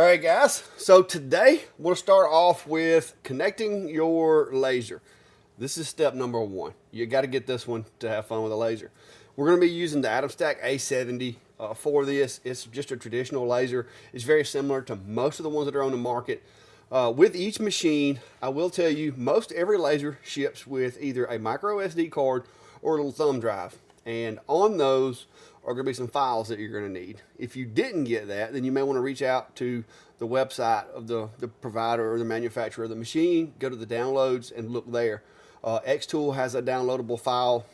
All right, guys. So today we'll start off with connecting your laser. This is step number one. You got to get this one to have fun with a laser. We're going to be using the AtomStack A70 for this. It's just a traditional laser. It's very similar to most of the ones that are on the market. With each machine, I will tell you, most every laser ships with either a micro SD card or a little thumb drive. And on those are going to be some files that you're going to need. If you didn't get that, then you may want to reach out to the website of the provider or the manufacturer of the machine, go to the downloads and look there. xTool has a downloadable file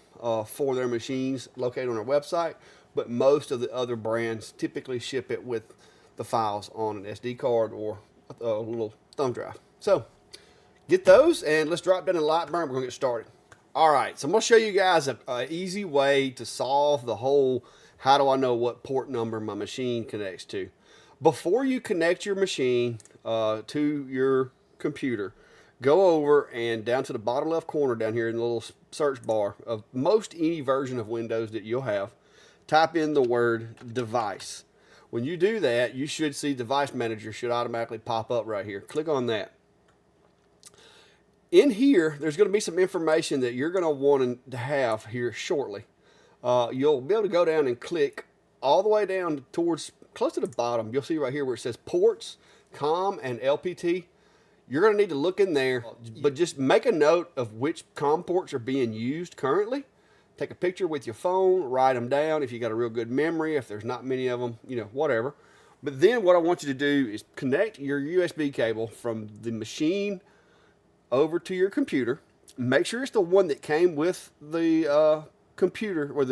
for their machines located on their website, but most of the other brands typically ship it with the files on an SD card or a little thumb drive. So get those and let's drop down in lightburn. We're going to get started. All right, so I'm going to show you guys an easy way to solve the whole how do I know what port number my machine connects to. Before you connect your machine to your computer, go over and down to the bottom left corner down here in the little search bar of most any version of Windows that you'll have, type in the word device. When you do that, you should see Device Manager should automatically pop up right here. Click on that. In here, there's going to be some information that you're going to want to have here shortly. You'll be able to go down and click all the way down towards close to the bottom. You'll see right here where it says ports, COM, and LPT. You're going to need to look in there, but just make a note of which COM ports are being used currently. Take a picture with your phone, write them down if you got a real good memory, if there's not many of them, whatever. But then what I want you to do is connect your USB cable from the machine over to your computer. Make sure it's the one that came with the computer or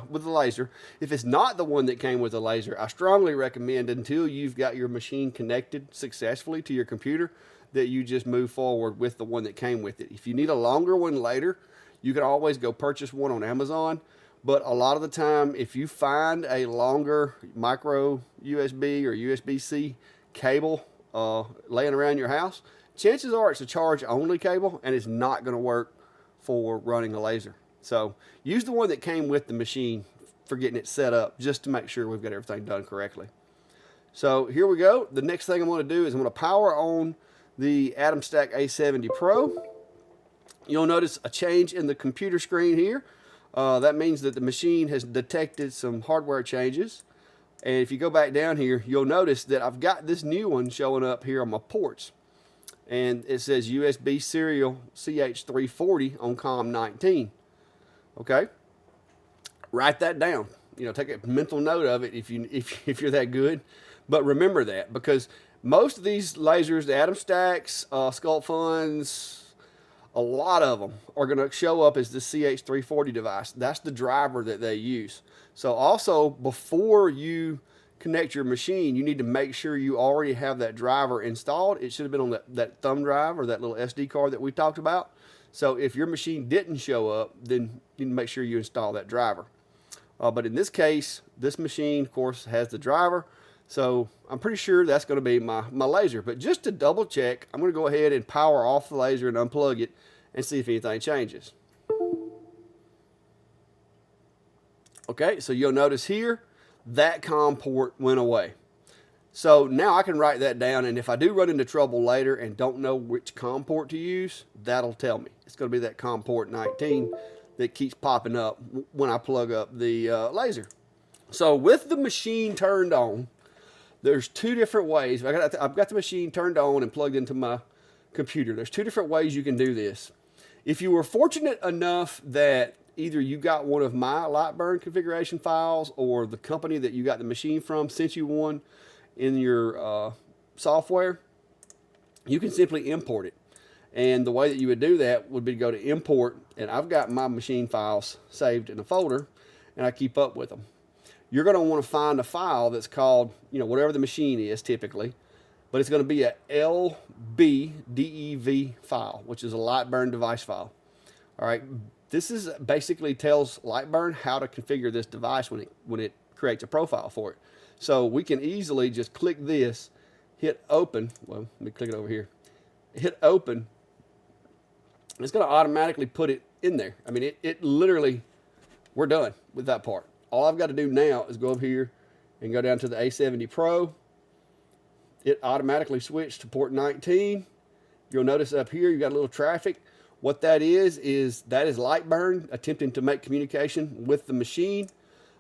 with the laser. If it's not the one that came with the laser, I strongly recommend until you've got your machine connected successfully to your computer that you just move forward with the one that came with it. If you need a longer one later, you can always go purchase one on Amazon. But a lot of the time, if you find a longer micro USB or USB-C cable laying around your house, chances are it's a charge-only cable and it's not going to work for running a laser. So use the one that came with the machine for getting it set up just to make sure we've got everything done correctly. So here we go. The next thing I'm going to do is I'm going to power on the AtomStack A70 Pro. You'll notice a change in the computer screen here. That means that the machine has detected some hardware changes. And if you go back down here, you'll notice that I've got this new one showing up here on my ports. And it says USB serial CH340 on COM 19. Okay? Write that down. Take a mental note of it if you're that good. But remember that, because most of these lasers, the AtomStacks, Sculpt Funds, a lot of them are going to show up as the CH340 device. That's the driver that they use. So also, before you connect your machine, you need to make sure you already have that driver installed. It should have been on that thumb drive or that little SD card that we talked about. So if your machine didn't show up, then you need to make sure you install that driver. But in this case, this machine, of course, has the driver. So I'm pretty sure that's going to be my laser. But just to double check, I'm going to go ahead and power off the laser and unplug it and see if anything changes. Okay, so you'll notice here, that COM port went away. So now I can write that down, and if I do run into trouble later and don't know which COM port to use, that'll tell me. It's going to be that COM port 19 that keeps popping up when I plug up the laser. So with the machine turned on, there's two different ways. I've got the machine turned on and plugged into my computer. There's two different ways you can do this. If you were fortunate enough that either you got one of my lightburn configuration files or the company that you got the machine from sent you one in your software, you can simply import it. And the way that you would do that would be to go to import, and I've got my machine files saved in a folder, and I keep up with them. You're going to want to find a file that's called, whatever the machine is typically, but it's going to be a LBDEV file, which is a lightburn device file. All right. This is basically tells lightburn how to configure this device when it creates a profile for it. So we can easily just click this, hit open. Well, let me click it over here. Hit open. It's going to automatically put it in there. I mean, it literally, we're done with that part. All I've got to do now is go over here and go down to the A70 Pro, it automatically switched to port 19. You'll notice up here you got a little traffic. What that is that is lightburn attempting to make communication with the machine.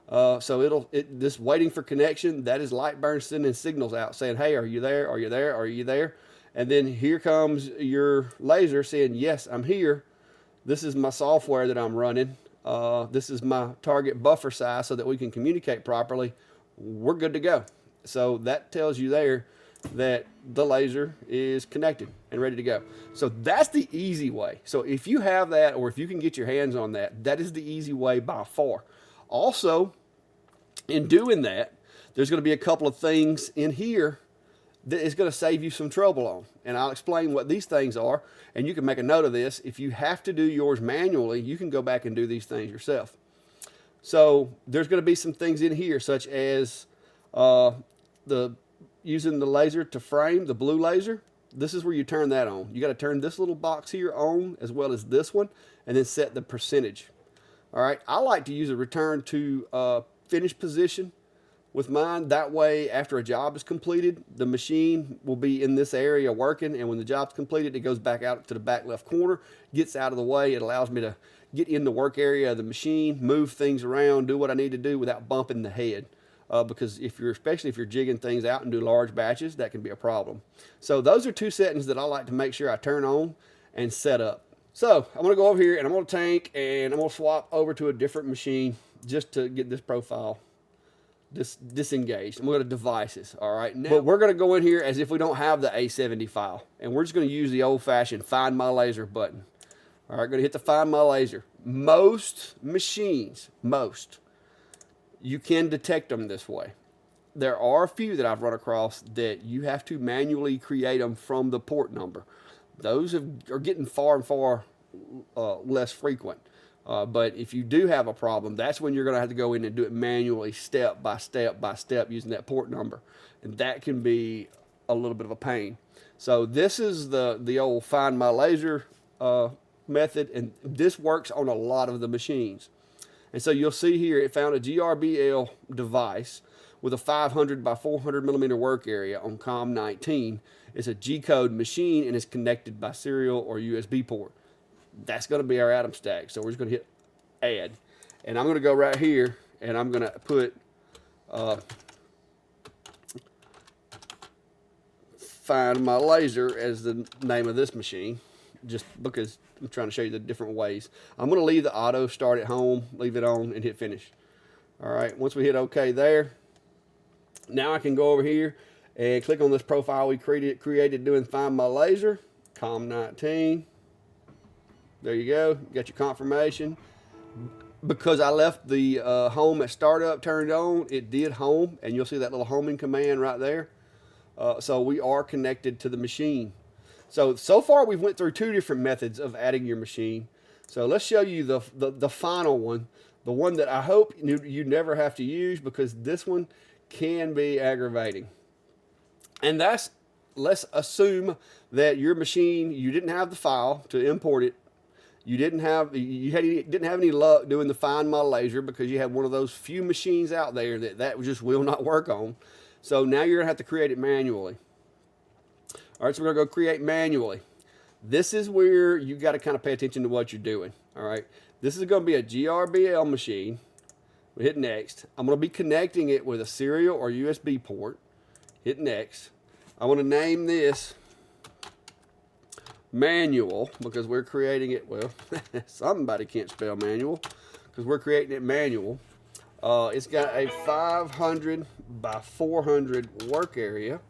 So this waiting for connection, that is lightburn sending signals out saying, hey, are you there? Are you there? Are you there? And then here comes your laser saying, yes, I'm here. This is my software that I'm running. This is my target buffer size so that we can communicate properly. We're good to go. So that tells you there that the laser is connected and ready to go. So that's the easy way. So if you have that, or if you can get your hands on that, that is the easy way by far. Also, in doing that, there's going to be a couple of things in here that is going to save you some trouble on. And I'll explain what these things are, and you can make a note of this. If you have to do yours manually, you can go back and do these things yourself. So there's going to be some things in here, such as using the laser to frame, the blue laser. This is where you turn that on. You got to turn this little box here on, as well as this one, and then set the percentage. All right, I like to use a return to finish position with mine. That way, after a job is completed, the machine will be in this area working, and when the job's completed, it goes back out to the back left corner, gets out of the way. It allows me to get in the work area of the machine, move things around, do what I need to do without bumping the head. Because especially if you're jigging things out and do large batches, that can be a problem. So those are two settings that I like to make sure I turn on and set up. So I'm going to go over here and I'm going to tank, and I'm going to swap over to a different machine just to get this profile disengaged. I'm going to go to devices. All right. Now, but we're going to go in here as if we don't have the A70 file, and we're just going to use the old fashioned find my laser button. All right. Going to hit the find my laser. Most machines, you can detect them this way. There are a few that I've run across that you have to manually create them from the port number. Those are getting far and far less frequent. But if you do have a problem, that's when you're going to have to go in and do it manually, step by step by step, using that port number. And that can be a little bit of a pain. So this is the old find my laser method, and this works on a lot of the machines. And so you'll see here it found a GRBL device with a 500 by 400 millimeter work area on COM19. It's a G-code machine, and it's connected by serial or USB port. That's going to be our atom stack. So we're just going to hit add. And I'm going to go right here, and I'm going to put find my laser as the name of this machine, just because I'm trying to show you the different ways. I'm going to leave the auto start at home, leave it on, and hit finish. All right, once we hit OK there, now I can go over here and click on this profile we created doing find my laser, COM19. There you go, you got your confirmation. Because I left the home at startup turned on, it did home, and you'll see that little homing command right there. So we are connected to the machine. So far we've went through two different methods of adding your machine. So let's show you the final one, the one that I hope you never have to use, because this one can be aggravating. And that's, let's assume that your machine, you didn't have the file to import it. You didn't have any luck doing the find my laser, because you had one of those few machines out there that just will not work on. So now you're gonna have to create it manually. All right, so we're gonna go create manually. This is where you got to kind of pay attention to what you're doing. All right, this is going to be a GRBL machine. We hit next. I'm going to be connecting it with a serial or USB port. Hit next. I want to name this manual, because we're creating it, well, somebody can't spell manual, because we're creating it manual. It's got a 500 by 400 work area.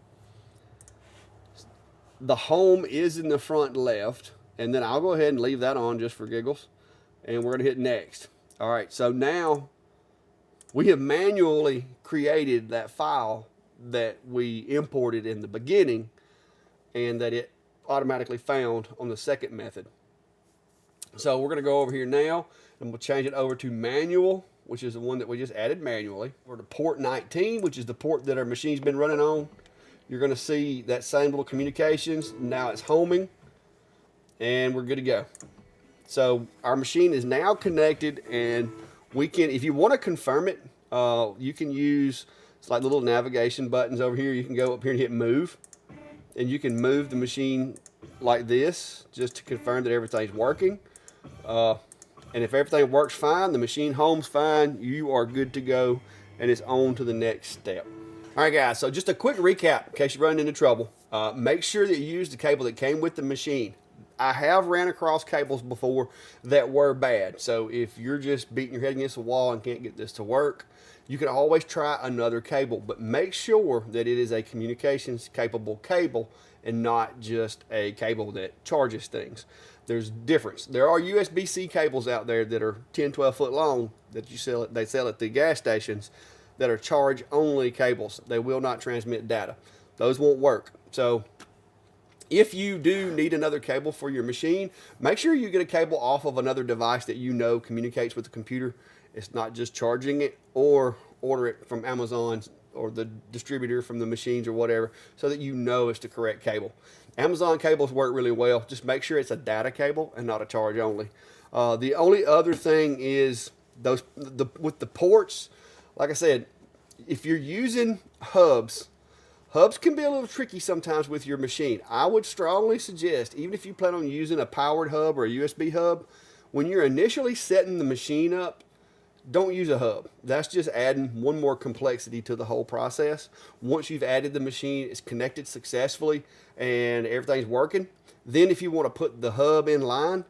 The home is in the front left, and then I'll go ahead and leave that on just for giggles, and we're going to hit next. All right, so now we have manually created that file that we imported in the beginning, and that it automatically found on the second method. So we're going to go over here now, and we'll change it over to manual, which is the one that we just added manually. We're to port 19, which is the port that our machine's been running on. You're going to see that same little communications. Now it's homing, and we're good to go. So our machine is now connected, and we can, if you want to confirm it, you can use It's like the little navigation buttons over here. You can go up here and hit move, and you can move the machine like this just to confirm that everything's working. And if everything works fine, the machine home's fine, you are good to go, and it's on to the next step. All right, guys, so just a quick recap in case you run into trouble. Make sure that you use the cable that came with the machine. I have ran across cables before that were bad, so if you're just beating your head against the wall and can't get this to work, you can always try another cable, but make sure that it is a communications capable cable and not just a cable that charges things. There's difference. There are USB-C cables out there that are 10, 12 foot long that they sell at the gas stations that are charge only cables. They will not transmit data. Those won't work. So if you do need another cable for your machine, make sure you get a cable off of another device that you know communicates with the computer. It's not just charging it, or order it from Amazon or the distributor from the machines or whatever, so that you know it's the correct cable. Amazon cables work really well. Just make sure it's a data cable and not a charge only. The only other thing is with the ports, like I said, if you're using hubs can be a little tricky sometimes with your machine. I would strongly suggest, even if you plan on using a powered hub or a USB hub, when you're initially setting the machine up, don't use a hub. That's just adding one more complexity to the whole process. Once you've added the machine, it's connected successfully, and everything's working, then if you want to put the hub in line,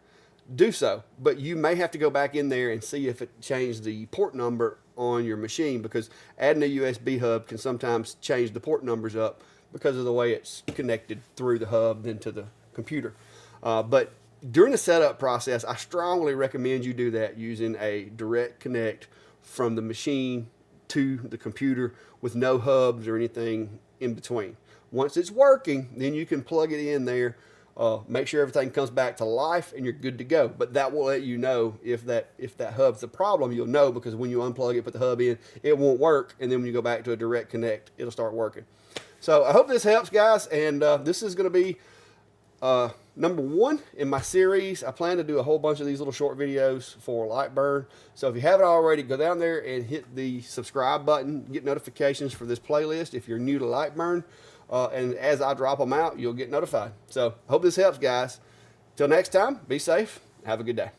do so. But you may have to go back in there and see if it changed the port number on your machine, because adding a USB hub can sometimes change the port numbers up because of the way it's connected through the hub then to the computer. But during the setup process, I strongly recommend you do that using a direct connect from the machine to the computer with no hubs or anything in between. Once it's working, then you can plug it in there, make sure everything comes back to life, and you're good to go. But that will let you know if that hub's the problem. You'll know, because when you unplug it, put the hub in, it won't work, and then when you go back to a direct connect, it'll start working. So I hope this helps, guys, and this is going to be number 1 in my series. I plan to do a whole bunch of these little short videos for lightburn. So if you haven't already, go down there and hit the subscribe button, get notifications for this playlist if you're new to lightburn. And as I drop them out, you'll get notified. So I hope this helps, guys. Till next time, be safe. Have a good day.